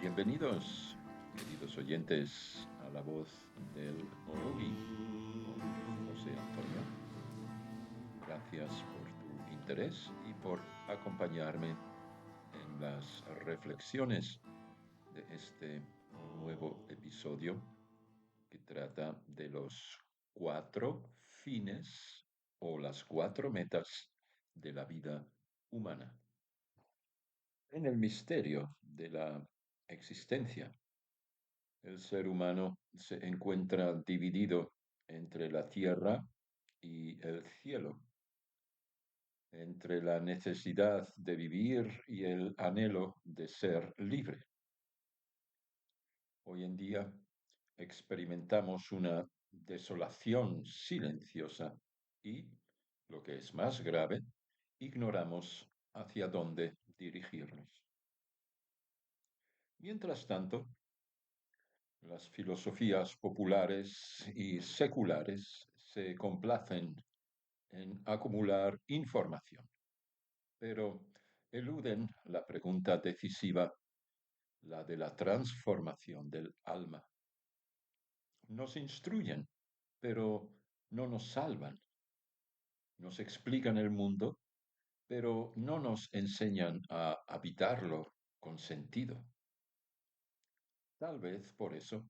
Bienvenidos, queridos oyentes, a la voz del Yogi con José Antonio. Gracias por tu interés y por acompañarme en las reflexiones de este nuevo episodio que trata de los 4 fines o las 4 metas de la vida humana. En el misterio de la existencia, el ser humano se encuentra dividido entre la tierra y el cielo, entre la necesidad de vivir y el anhelo de ser libre. Hoy en día experimentamos una desolación silenciosa y, lo que es más grave, ignoramos hacia dónde dirigirnos. Mientras tanto, las filosofías populares y seculares se complacen en acumular información, pero eluden la pregunta decisiva, la de la transformación del alma. Nos instruyen, pero no nos salvan. Nos explican el mundo, pero no nos enseñan a habitarlo con sentido. Tal vez por eso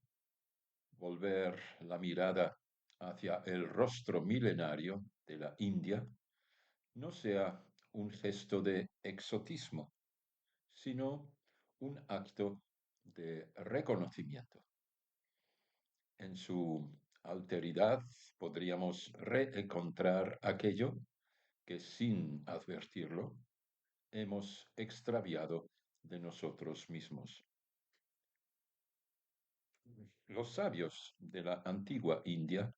volver la mirada hacia el rostro milenario de la India no sea un gesto de exotismo, sino un acto de reconocimiento. En su alteridad podríamos reencontrar aquello que sin advertirlo hemos extraviado de nosotros mismos. Los sabios de la antigua India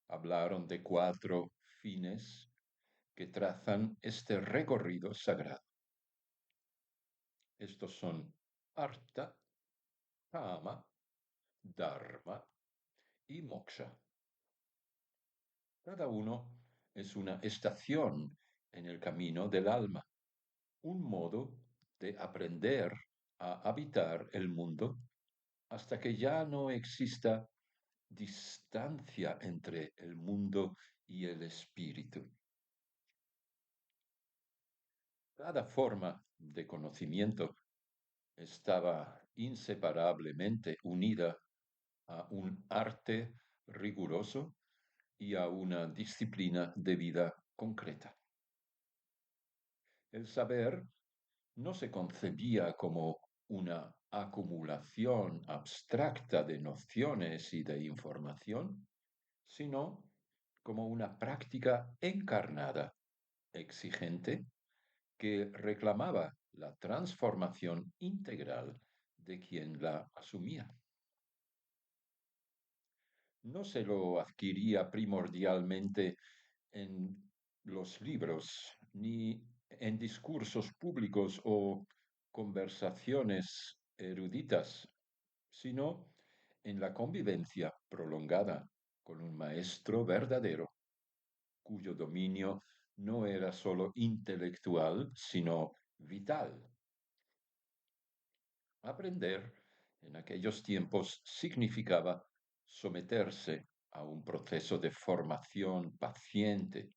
hablaron de 4 fines que trazan este recorrido sagrado. Estos son Artha, Kama, Dharma y Moksha. Cada uno es una estación en el camino del alma, un modo de aprender a habitar el mundo hasta que ya no exista distancia entre el mundo y el espíritu. Cada forma de conocimiento estaba inseparablemente unida a un arte riguroso y a una disciplina de vida concreta. El saber no se concebía como una acumulación abstracta de nociones y de información, sino como una práctica encarnada, exigente, que reclamaba la transformación integral de quien la asumía. No se lo adquiría primordialmente en los libros, ni en discursos públicos o conversaciones eruditas, sino en la convivencia prolongada con un maestro verdadero, cuyo dominio no era sólo intelectual, sino vital. Aprender en aquellos tiempos significaba someterse a un proceso de formación paciente,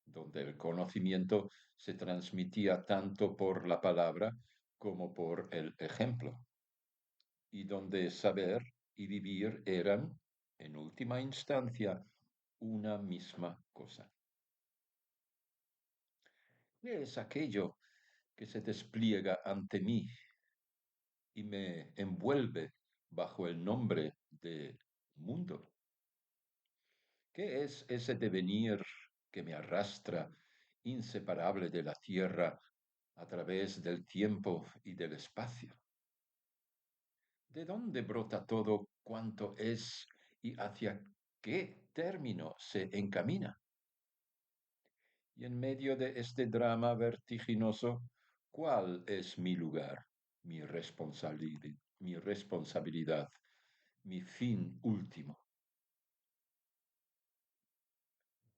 donde el conocimiento se transmitía tanto por la palabra como por el ejemplo, y donde saber y vivir eran, en última instancia, una misma cosa. ¿Qué es aquello que se despliega ante mí y me envuelve bajo el nombre de mundo? ¿Qué es ese devenir que me arrastra inseparable de la tierra a través del tiempo y del espacio? ¿De dónde brota todo cuanto es y hacia qué término se encamina? Y en medio de este drama vertiginoso, ¿cuál es mi lugar, mi responsabilidad, mi fin último?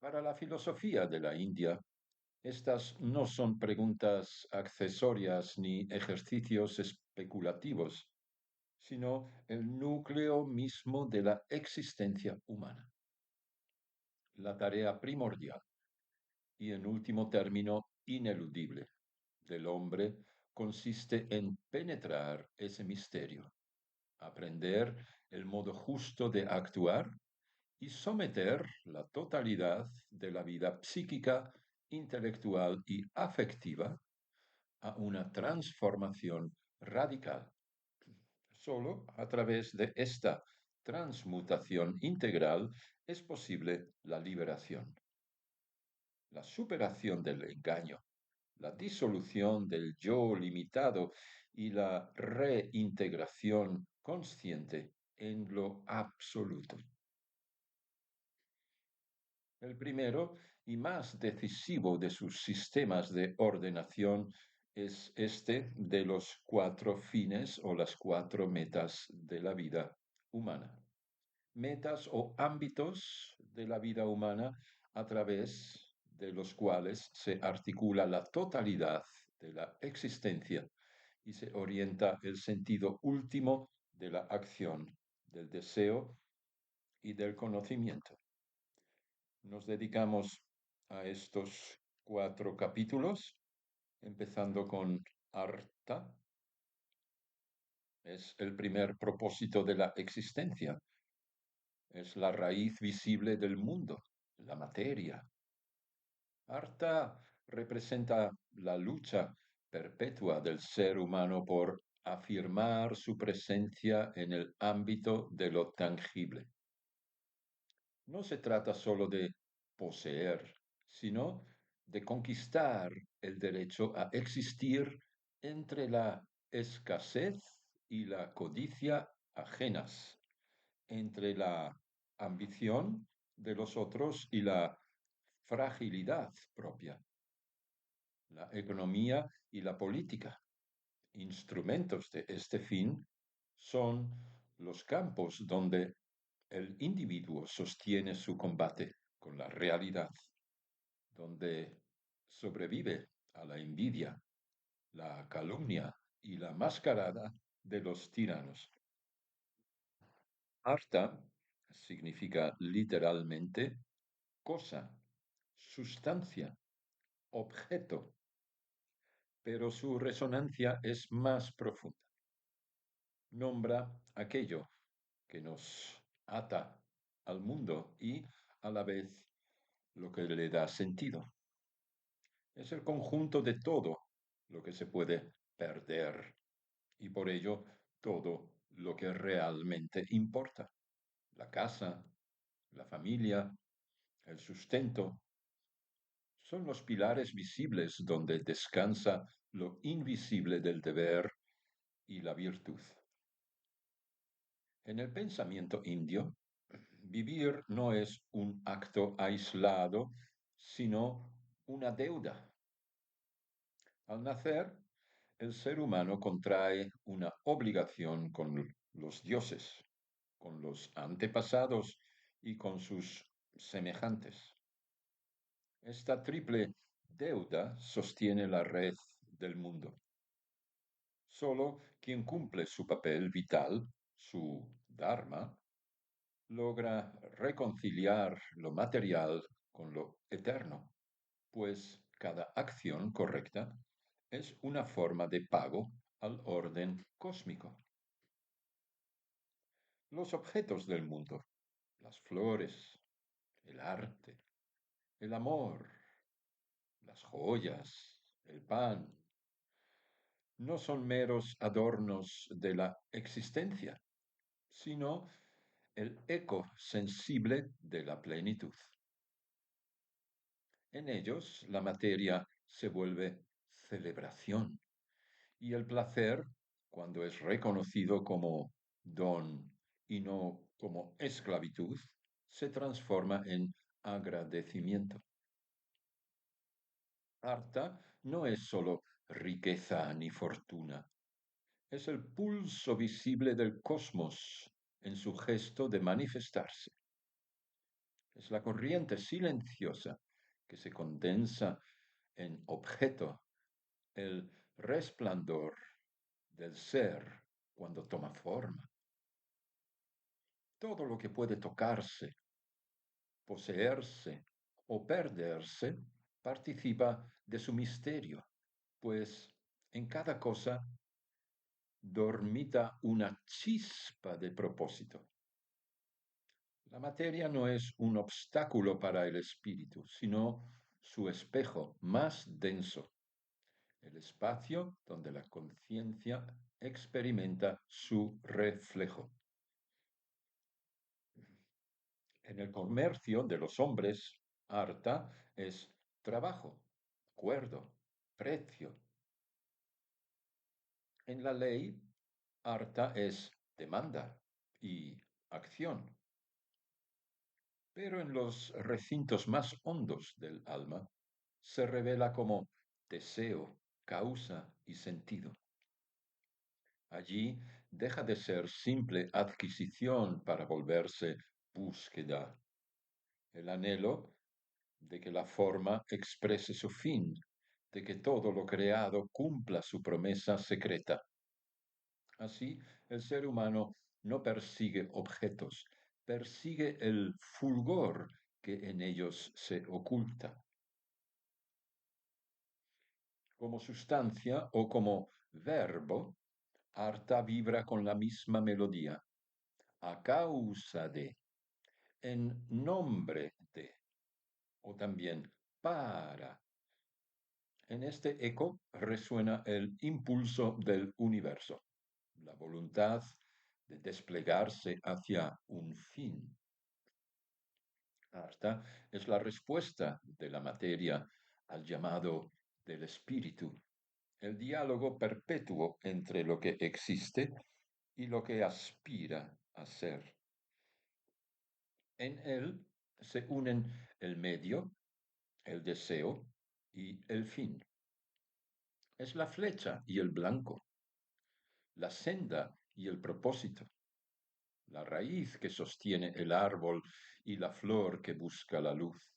Para la filosofía de la India, estas no son preguntas accesorias ni ejercicios especulativos, sino el núcleo mismo de la existencia humana. La tarea primordial y, en último término, ineludible del hombre consiste en penetrar ese misterio, aprender el modo justo de actuar y someter la totalidad de la vida psíquica, intelectual y afectiva a una transformación radical. Solo a través de esta transmutación integral es posible la liberación, la superación del engaño, la disolución del yo limitado y la reintegración consciente en lo absoluto. El primero y más decisivo de sus sistemas de ordenación es este de los cuatro fines o las cuatro metas de la vida humana. Metas o ámbitos de la vida humana a través de los cuales se articula la totalidad de la existencia y se orienta el sentido último de la acción, del deseo y del conocimiento. Nos dedicamos a estos cuatro capítulos, empezando con Artha. Es el primer propósito de la existencia. Es la raíz visible del mundo, la materia. Artha representa la lucha perpetua del ser humano por afirmar su presencia en el ámbito de lo tangible. No se trata solo de poseer, sino de conquistar el derecho a existir entre la escasez y la codicia ajenas, entre la ambición de los otros y la fragilidad propia. La economía y la política, instrumentos de este fin, son los campos donde el individuo sostiene su combate con la realidad, donde sobrevive a la envidia, la calumnia y la mascarada de los tiranos. Arta significa literalmente cosa, sustancia, objeto, pero su resonancia es más profunda. Nombra aquello que nos ata al mundo y, a la vez, lo que le da sentido. Es el conjunto de todo lo que se puede perder y por ello todo lo que realmente importa. La casa, la familia, el sustento, son los pilares visibles donde descansa lo invisible del deber y la virtud. En el pensamiento indio, vivir no es un acto aislado, sino una deuda. Al nacer, el ser humano contrae una obligación con los dioses, con los antepasados y con sus semejantes. Esta triple deuda sostiene la red del mundo. Solo quien cumple su papel vital, su dharma, logra reconciliar lo material con lo eterno, pues cada acción correcta es una forma de pago al orden cósmico. Los objetos del mundo, las flores, el arte, el amor, las joyas, el pan, no son meros adornos de la existencia, sino el eco sensible de la plenitud. En ellos la materia se vuelve celebración y el placer, cuando es reconocido como don y no como esclavitud, se transforma en agradecimiento. Arta no es solo riqueza ni fortuna, es el pulso visible del cosmos en su gesto de manifestarse. Es la corriente silenciosa que se condensa en objeto, el resplandor del ser cuando toma forma. Todo lo que puede tocarse, poseerse o perderse participa de su misterio, pues en cada cosa dormita una chispa de propósito. La materia no es un obstáculo para el espíritu, sino su espejo más denso, el espacio donde la conciencia experimenta su reflejo. En el comercio de los hombres, arta es trabajo, acuerdo, precio. En la ley, arta es demanda y acción. Pero en los recintos más hondos del alma se revela como deseo, causa y sentido. Allí deja de ser simple adquisición para volverse búsqueda, el anhelo de que la forma exprese su fin, de que todo lo creado cumpla su promesa secreta. Así, el ser humano no persigue objetos, persigue el fulgor que en ellos se oculta. Como sustancia o como verbo, Arta vibra con la misma melodía, a causa de, en nombre de, o también para. En este eco resuena el impulso del universo, la voluntad de desplegarse hacia un fin. Arta es la respuesta de la materia al llamado del espíritu, el diálogo perpetuo entre lo que existe y lo que aspira a ser. En él se unen el medio, el deseo y el fin. Es la flecha y el blanco, la senda y el propósito, la raíz que sostiene el árbol y la flor que busca la luz.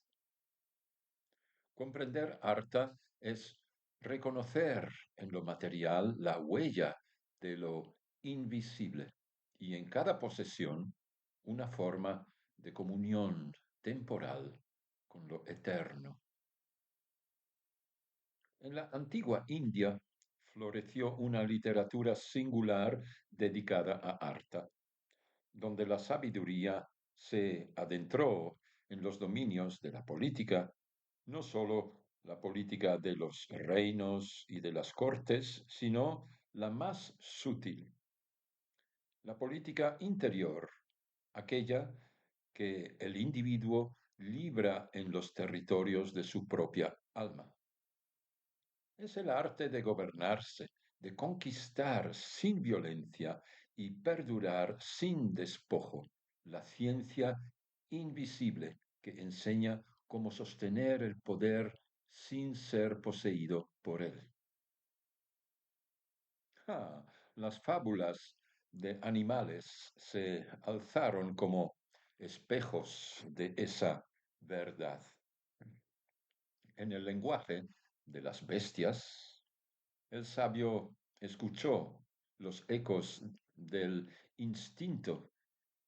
Comprender Arta es reconocer en lo material la huella de lo invisible y en cada posesión una forma de comunión temporal con lo eterno. En la antigua India floreció una literatura singular dedicada a Arta, donde la sabiduría se adentró en los dominios de la política, no sólo la política de los reinos y de las cortes, sino la más sutil, la política interior, aquella que el individuo libra en los territorios de su propia alma. Es el arte de gobernarse, de conquistar sin violencia y perdurar sin despojo, la ciencia invisible que enseña cómo sostener el poder sin ser poseído por él. Ah, las fábulas de animales se alzaron como espejos de esa verdad. En el lenguaje de las bestias, el sabio escuchó los ecos del instinto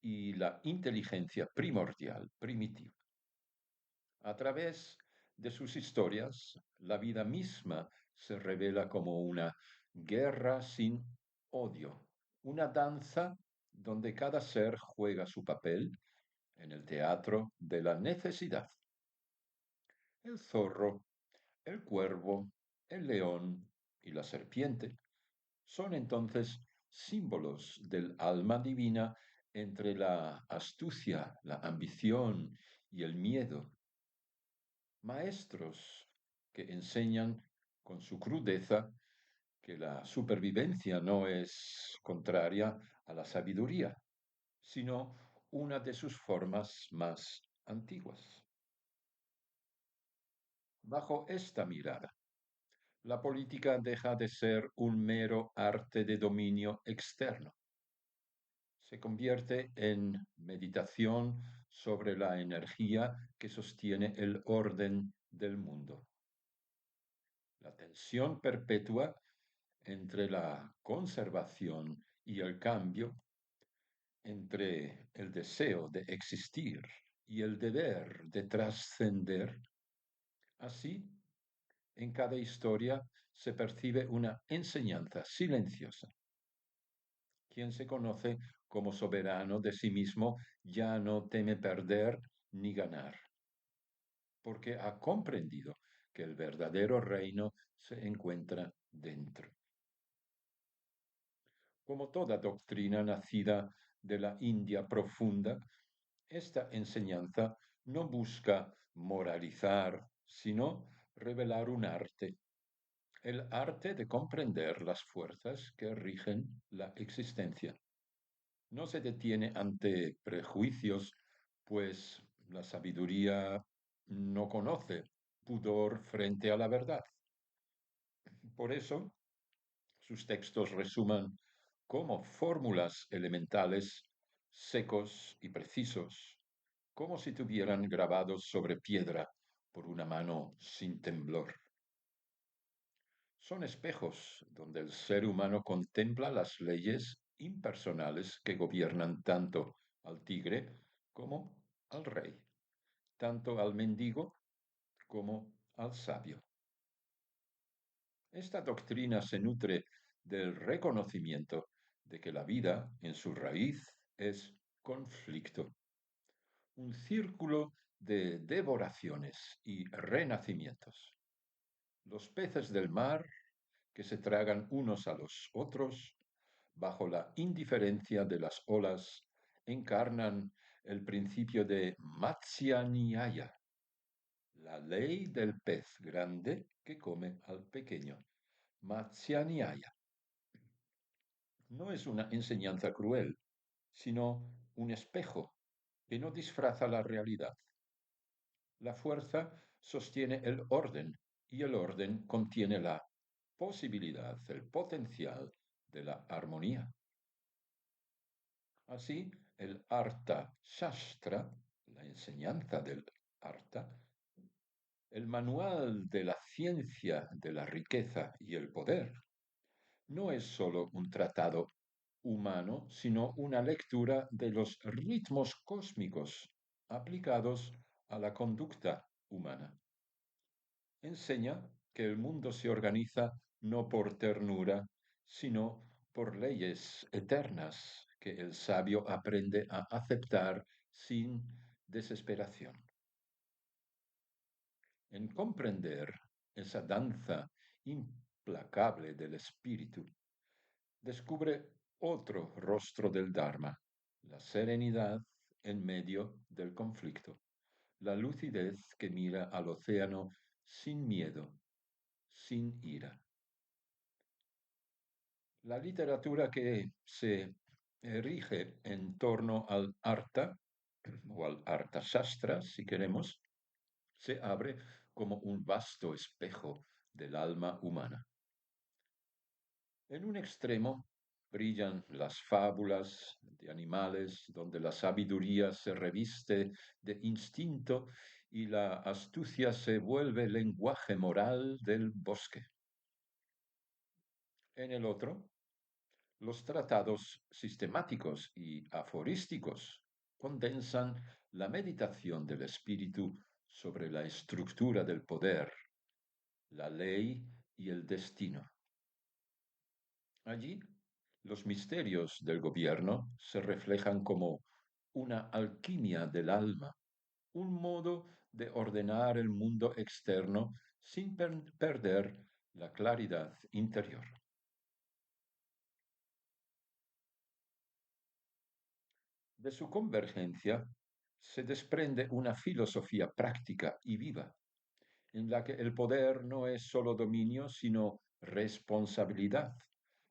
y la inteligencia primordial, primitiva. A través de sus historias, la vida misma se revela como una guerra sin odio, una danza donde cada ser juega su papel en el teatro de la necesidad. El zorro, el cuervo, el león y la serpiente son entonces símbolos del alma divina entre la astucia, la ambición y el miedo, maestros que enseñan con su crudeza que la supervivencia no es contraria a la sabiduría, sino una de sus formas más antiguas. Bajo esta mirada, la política deja de ser un mero arte de dominio externo. Se convierte en meditación sobre la energía que sostiene el orden del mundo. La tensión perpetua entre la conservación Y el cambio entre el deseo de existir y el deber de trascender, así en cada historia se percibe una enseñanza silenciosa. Quien se conoce como soberano de sí mismo ya no teme perder ni ganar, porque ha comprendido que el verdadero reino se encuentra dentro. Como toda doctrina nacida de la India profunda, esta enseñanza no busca moralizar, sino revelar un arte, el arte de comprender las fuerzas que rigen la existencia. No se detiene ante prejuicios, pues la sabiduría no conoce pudor frente a la verdad. Por eso, sus textos resuman como fórmulas elementales, secos y precisos, como si tuvieran grabados sobre piedra por una mano sin temblor. Son espejos donde el ser humano contempla las leyes impersonales que gobiernan tanto al tigre como al rey, tanto al mendigo como al sabio. Esta doctrina se nutre del reconocimiento de que la vida en su raíz es conflicto, un círculo de devoraciones y renacimientos. Los peces del mar que se tragan unos a los otros, bajo la indiferencia de las olas, encarnan el principio de Matsya Nyaya, la ley del pez grande que come al pequeño. Matsya Nyaya no es una enseñanza cruel, sino un espejo que no disfraza la realidad. La fuerza sostiene el orden y el orden contiene la posibilidad, el potencial de la armonía. Así, el Artha Shastra, la enseñanza del Artha, el manual de la ciencia de la riqueza y el poder, no es sólo un tratado humano, sino una lectura de los ritmos cósmicos aplicados a la conducta humana. Enseña que el mundo se organiza no por ternura, sino por leyes eternas que el sabio aprende a aceptar sin desesperación. En comprender esa danza implacable del espíritu, descubre otro rostro del Dharma, la serenidad en medio del conflicto, la lucidez que mira al océano sin miedo, sin ira. La literatura que se erige en torno al Artha, o al Artha Shastra, si queremos, se abre como un vasto espejo del alma humana. En un extremo brillan las fábulas de animales, donde la sabiduría se reviste de instinto y la astucia se vuelve lenguaje moral del bosque. En el otro, los tratados sistemáticos y aforísticos condensan la meditación del espíritu sobre la estructura del poder, la ley y el destino. Allí, los misterios del gobierno se reflejan como una alquimia del alma, un modo de ordenar el mundo externo sin perder la claridad interior. De su convergencia se desprende una filosofía práctica y viva, en la que el poder no es solo dominio, sino responsabilidad.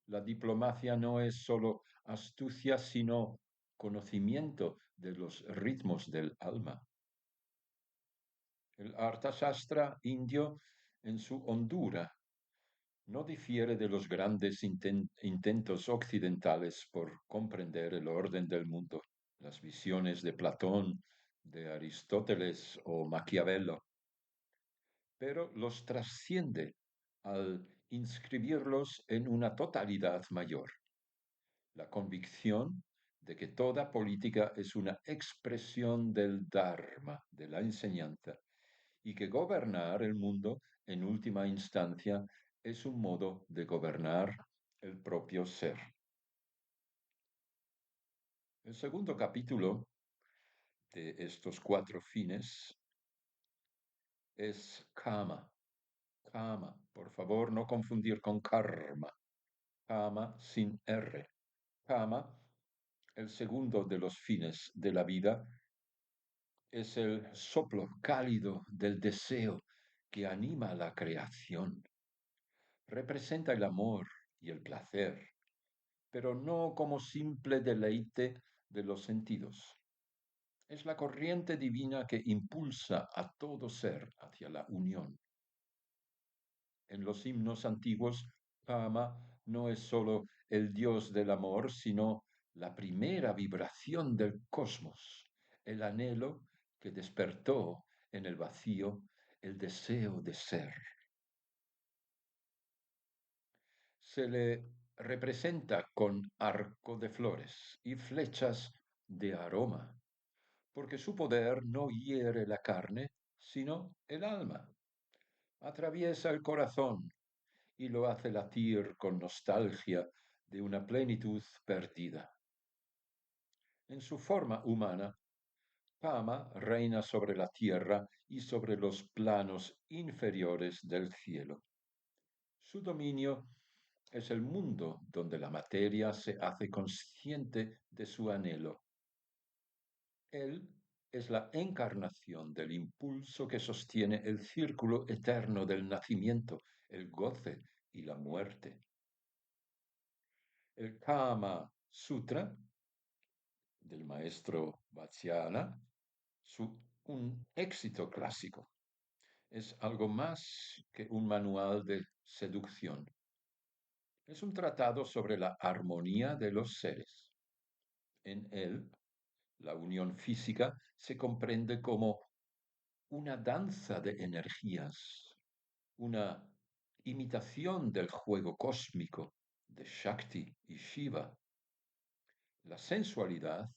La diplomacia no es solo astucia, sino conocimiento de los ritmos del alma. El Arthashastra indio, en su hondura, no difiere de los grandes intentos occidentales por comprender el orden del mundo, las visiones de Platón, de Aristóteles o Maquiavelo, pero los trasciende al inscribirlos en una totalidad mayor. la convicción de que toda política es una expresión del Dharma, de la enseñanza, y que gobernar el mundo, en última instancia, es un modo de gobernar el propio ser. El segundo capítulo de estos cuatro fines es Kama. Kama, por favor, no confundir con karma. Kama sin R. Kama, el segundo de los fines de la vida, es el soplo cálido del deseo que anima la creación. Representa el amor y el placer, pero no como simple deleite de los sentidos. Es la corriente divina que impulsa a todo ser hacia la unión. En los himnos antiguos, Kama no es sólo el dios del amor, sino la primera vibración del cosmos, el anhelo que despertó en el vacío el deseo de ser. Se le representa con arco de flores y flechas de aroma, porque su poder no hiere la carne, sino el alma. Atraviesa el corazón y lo hace latir con nostalgia de una plenitud perdida. En su forma humana, Pama reina sobre la tierra y sobre los planos inferiores del cielo. Su dominio es el mundo donde la materia se hace consciente de su anhelo. Él es la encarnación del impulso que sostiene el círculo eterno del nacimiento, el goce y la muerte. El Kama Sutra del maestro Vatsyayana, un éxito clásico. Es algo más que un manual de seducción. Es un tratado sobre la armonía de los seres. En él, la unión física se comprende como una danza de energías, una imitación del juego cósmico de Shakti y Shiva. La sensualidad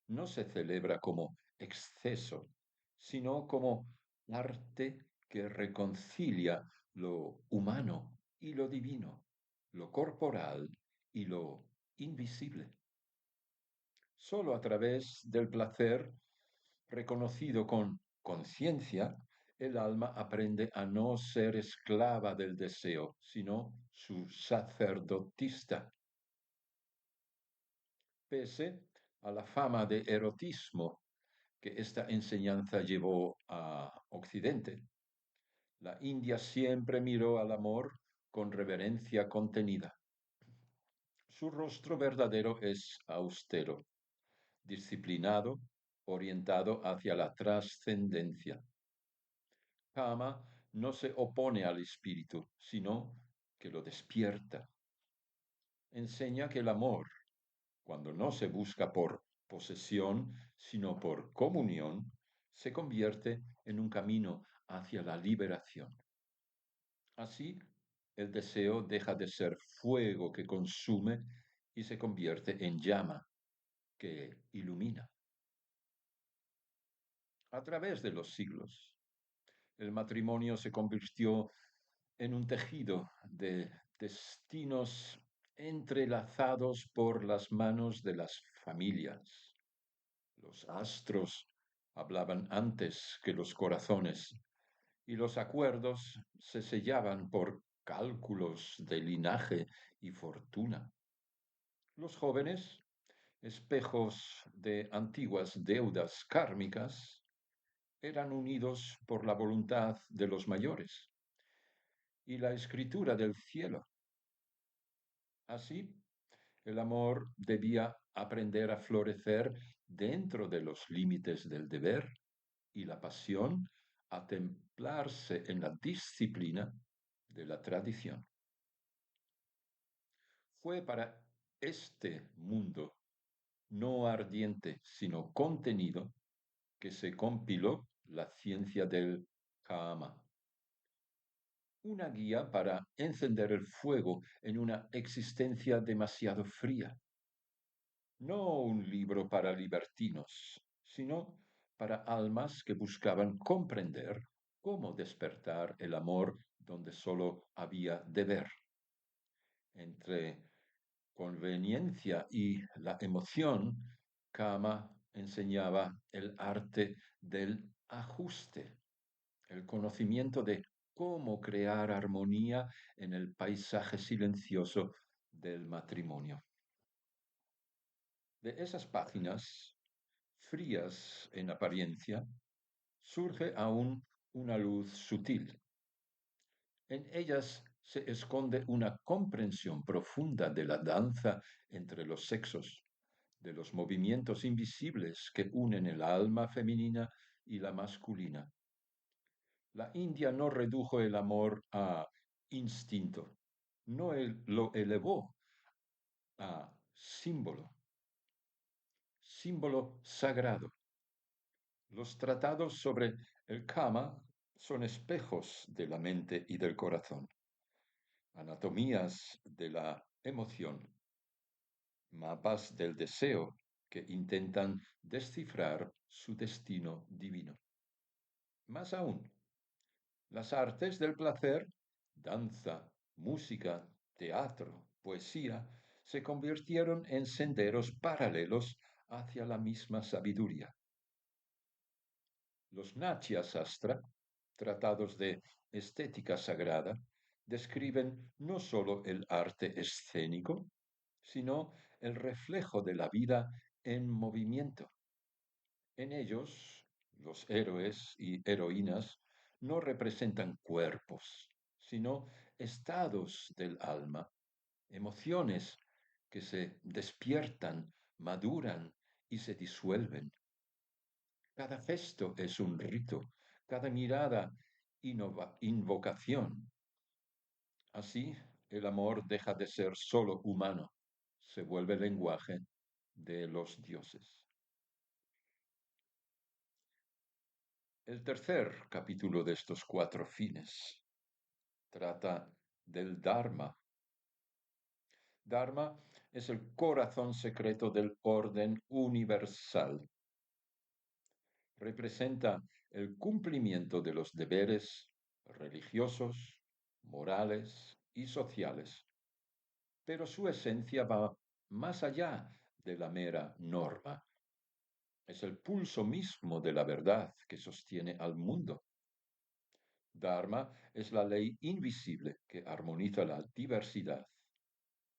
no se celebra como exceso, sino como arte que reconcilia lo humano y lo divino, lo corporal y lo invisible. Solo a través del placer reconocido con conciencia, el alma aprende a no ser esclava del deseo, sino su sacerdotista. Pese a la fama de erotismo que esta enseñanza llevó a Occidente, la India siempre miró al amor con reverencia contenida. Su rostro verdadero es austero, disciplinado, orientado hacia la trascendencia. Kama no se opone al espíritu, sino que lo despierta. Enseña que el amor, cuando no se busca por posesión, sino por comunión, se convierte en un camino hacia la liberación. Así, el deseo deja de ser fuego que consume y se convierte en llama que ilumina. A través de los siglos, el matrimonio se convirtió en un tejido de destinos entrelazados por las manos de las familias. Los astros hablaban antes que los corazones y los acuerdos se sellaban por cálculos de linaje y fortuna. Los jóvenes, espejos de antiguas deudas kármicas, eran unidos por la voluntad de los mayores y la escritura del cielo. Así, el amor debía aprender a florecer dentro de los límites del deber y la pasión a templarse en la disciplina de la tradición. Fue para este mundo no ardiente, sino contenido, que se compiló la ciencia del Kama, una guía para encender el fuego en una existencia demasiado fría. no un libro para libertinos, sino para almas que buscaban comprender cómo despertar el amor donde solo había deber. Entre conveniencia y la emoción, Kama enseñaba el arte del ajuste, el conocimiento de cómo crear armonía en el paisaje silencioso del matrimonio. De esas páginas, frías en apariencia, surge aún una luz sutil. En ellas se esconde una comprensión profunda de la danza entre los sexos, de los movimientos invisibles que unen el alma femenina y la masculina. La India no redujo el amor a instinto, no lo elevó a símbolo, símbolo sagrado. Los tratados sobre el Kama son espejos de la mente y del corazón, anatomías de la emoción, mapas del deseo que intentan descifrar su destino divino. Más aún, las artes del placer, danza, música, teatro, poesía, se convirtieron en senderos paralelos hacia la misma sabiduría. Los Natya Sastra, tratados de estética sagrada, describen no sólo el arte escénico, sino el reflejo de la vida en movimiento. En ellos, los héroes y heroínas no representan cuerpos, sino estados del alma, emociones que se despiertan, maduran y se disuelven. Cada gesto es un rito, cada mirada invocación. Así, el amor deja de ser solo humano, se vuelve lenguaje de los dioses. El tercer capítulo de estos cuatro fines trata del Dharma. Dharma es el corazón secreto del orden universal. Representa el cumplimiento de los deberes religiosos, morales y sociales, pero su esencia va más allá de la mera norma. Es el pulso mismo de la verdad que sostiene al mundo. Dharma es la ley invisible que armoniza la diversidad,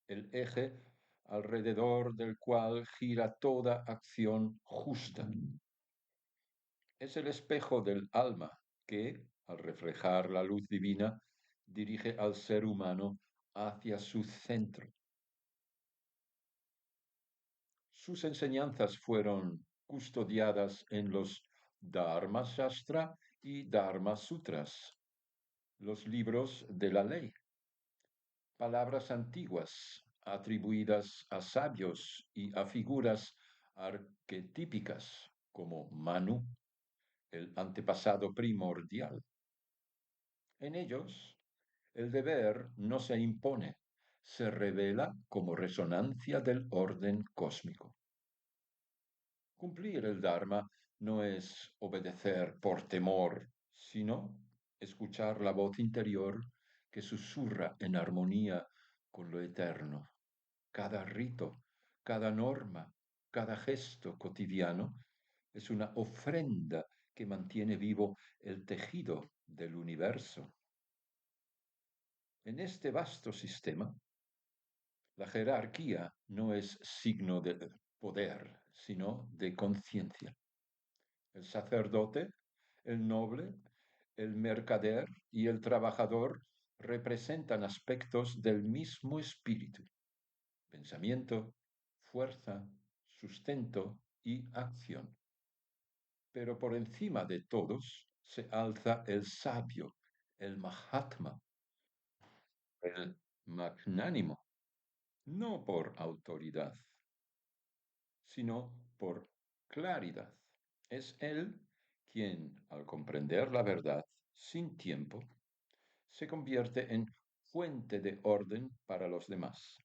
el eje alrededor del cual gira toda acción justa. Es el espejo del alma que, al reflejar la luz divina, dirige al ser humano hacia su centro. Sus enseñanzas fueron custodiadas en los Dharma Shastra y Dharma Sutras, los libros de la ley, palabras antiguas atribuidas a sabios y a figuras arquetípicas como Manu, el antepasado primordial. En ellos, el deber no se impone, se revela como resonancia del orden cósmico. Cumplir el Dharma no es obedecer por temor, sino escuchar la voz interior que susurra en armonía con lo eterno. Cada rito, cada norma, cada gesto cotidiano es una ofrenda que mantiene vivo el tejido del universo. En este vasto sistema, la jerarquía no es signo de poder, sino de conciencia. El sacerdote, el noble, el mercader y el trabajador representan aspectos del mismo espíritu: pensamiento, fuerza, sustento y acción. Pero por encima de todos se alza el sabio, el Mahatma, el magnánimo, no por autoridad, sino por claridad. Es él quien, al comprender la verdad sin tiempo, se convierte en fuente de orden para los demás.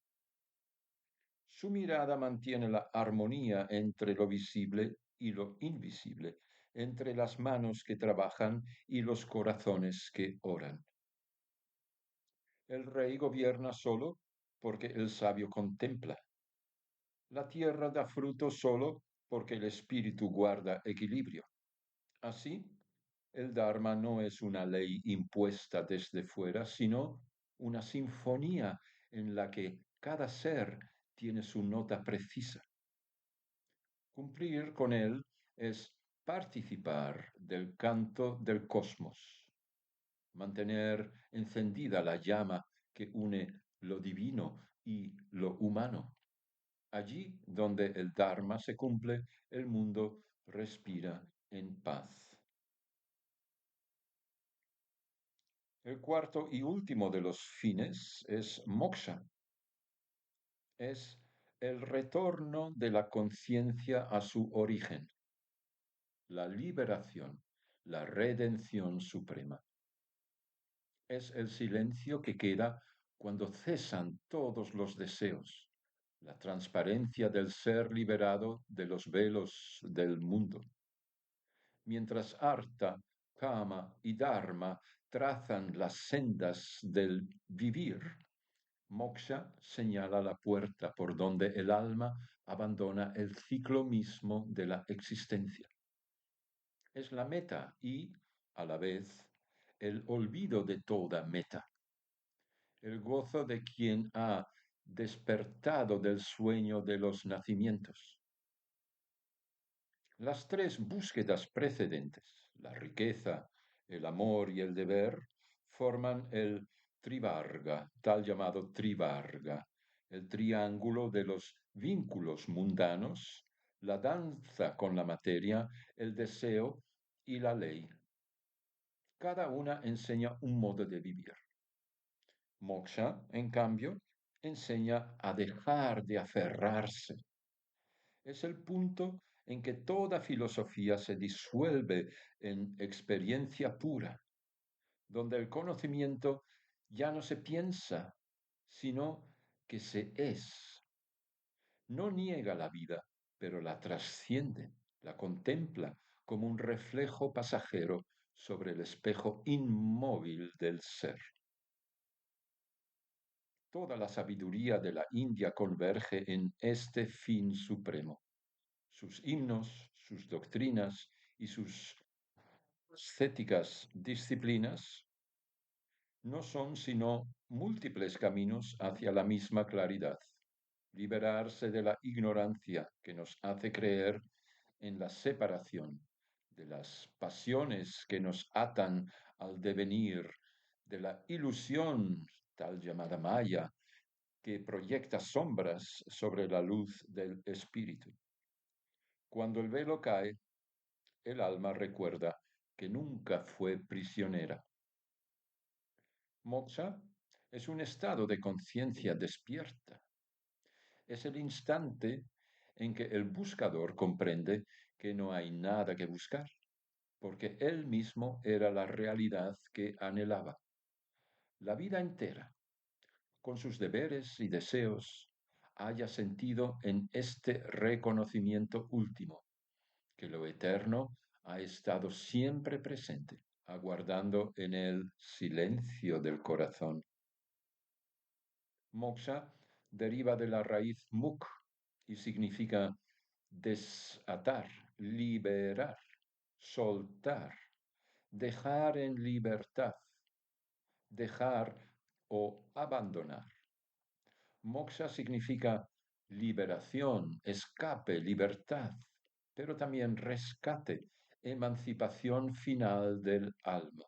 Su mirada mantiene la armonía entre lo visible y lo invisible, entre las manos que trabajan y los corazones que oran. El rey gobierna solo porque el sabio contempla. La tierra da fruto solo porque el espíritu guarda equilibrio. Así, el Dharma no es una ley impuesta desde fuera, sino una sinfonía en la que cada ser tiene su nota precisa. Cumplir con él es participar del canto del cosmos, mantener encendida la llama que une lo divino y lo humano. Allí donde el Dharma se cumple, el mundo respira en paz. El cuarto y último de los fines es moksha, es el retorno de la conciencia a su origen, la liberación, la redención suprema. Es el silencio que queda cuando cesan todos los deseos, la transparencia del ser liberado de los velos del mundo. Mientras Artha, Kama y Dharma trazan las sendas del vivir, Moksha señala la puerta por donde el alma abandona el ciclo mismo de la existencia. Es la meta y, a la vez, el olvido de toda meta, el gozo de quien ha despertado del sueño de los nacimientos. Las tres búsquedas precedentes, la riqueza, el amor y el deber, forman el trivarga, tal llamado trivarga, el triángulo de los vínculos mundanos, la danza con la materia, el deseo y la ley. Cada una enseña un modo de vivir. Moksha, en cambio, enseña a dejar de aferrarse. Es el punto en que toda filosofía se disuelve en experiencia pura, donde el conocimiento ya no se piensa, sino que se es. No niega la vida, pero la trasciende, la contempla como un reflejo pasajero sobre el espejo inmóvil del ser. Toda la sabiduría de la India converge en este fin supremo. Sus himnos, sus doctrinas y sus ascéticas disciplinas no son sino múltiples caminos hacia la misma claridad. Liberarse de la ignorancia que nos hace creer en la separación, de las pasiones que nos atan al devenir, de la ilusión, tal llamada Maya, que proyecta sombras sobre la luz del espíritu. Cuando el velo cae, el alma recuerda que nunca fue prisionera. Moksha es un estado de conciencia despierta. Es el instante en que el buscador comprende que no hay nada que buscar, porque él mismo era la realidad que anhelaba. La vida entera, con sus deberes y deseos, haya sentido en este reconocimiento último, que lo eterno ha estado siempre presente, aguardando en el silencio del corazón. Moksha deriva de la raíz muk y significa desatar, liberar, soltar, dejar en libertad, dejar o abandonar. Moksha significa liberación, escape, libertad, pero también rescate, emancipación final del alma.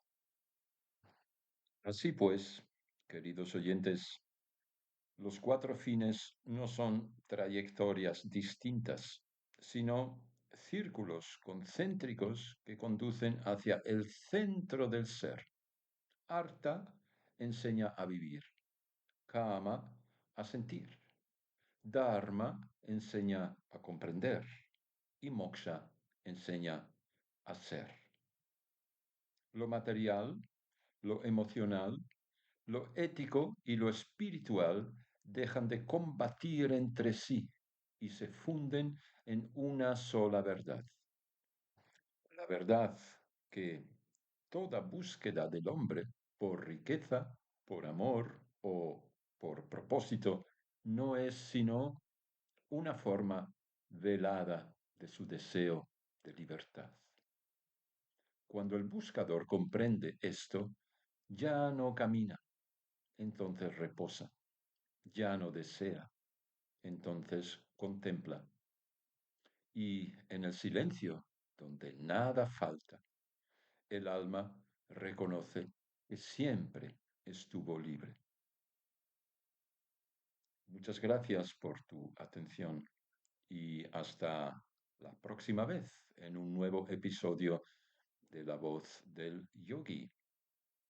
Así pues, queridos oyentes, los cuatro fines no son trayectorias distintas, sino círculos concéntricos que conducen hacia el centro del ser. Artha enseña a vivir, Kama a sentir, Dharma enseña a comprender y Moksha enseña a ser. Lo material, lo emocional, lo ético y lo espiritual dejan de combatir entre sí y se funden en una sola verdad. La verdad que toda búsqueda del hombre por riqueza, por amor o por propósito no es sino una forma velada de su deseo de libertad. Cuando el buscador comprende esto, ya no camina, entonces reposa, ya no desea, entonces contempla. Y en el silencio, donde nada falta, el alma reconoce que siempre estuvo libre. Muchas gracias por tu atención y hasta la próxima vez en un nuevo episodio de La Voz del Yogi.